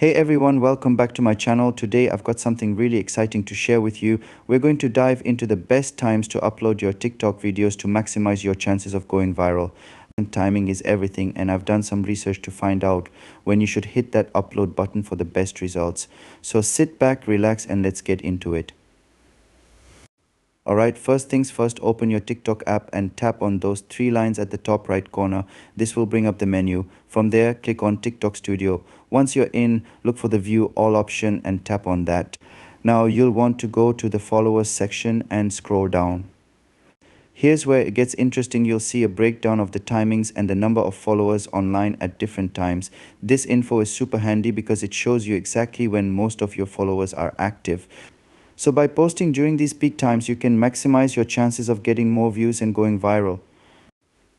Hey everyone, welcome back to my channel. Today I've got something really exciting to share with you. We're going to dive into the best times to upload your TikTok videos to maximize your chances of going viral. And timing is everything, and I've done some research to find out when you should hit that upload button for the best results. So sit back, relax, and let's get into it. Alright, first things first, open your TikTok app and tap on those three lines at the top right corner. This will bring up the menu. From there, click on TikTok Studio. Once you're in, look for the View All option and tap on that. Now you'll want to go to the Followers section and scroll down. Here's where it gets interesting. You'll see a breakdown of the timings and the number of followers online at different times. This info is super handy because it shows you exactly when most of your followers are active. So by posting during these peak times, you can maximize your chances of getting more views and going viral.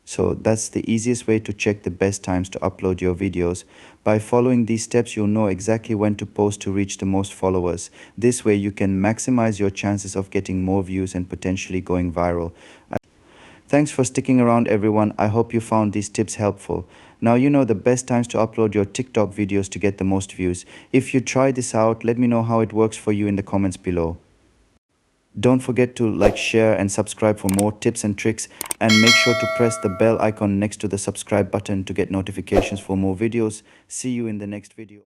So that's the easiest way to check the best times to upload your videos. By following these steps, you'll know exactly when to post to reach the most followers. This way you can maximize your chances of getting more views and potentially going viral. Thanks for sticking around everyone. I hope you found these tips helpful. Now you know the best times to upload your TikTok videos to get the most views. If you try this out, let me know how it works for you in the comments below. Don't forget to like, share and subscribe for more tips and tricks, and make sure to press the bell icon next to the subscribe button to get notifications for more videos. See you in the next video.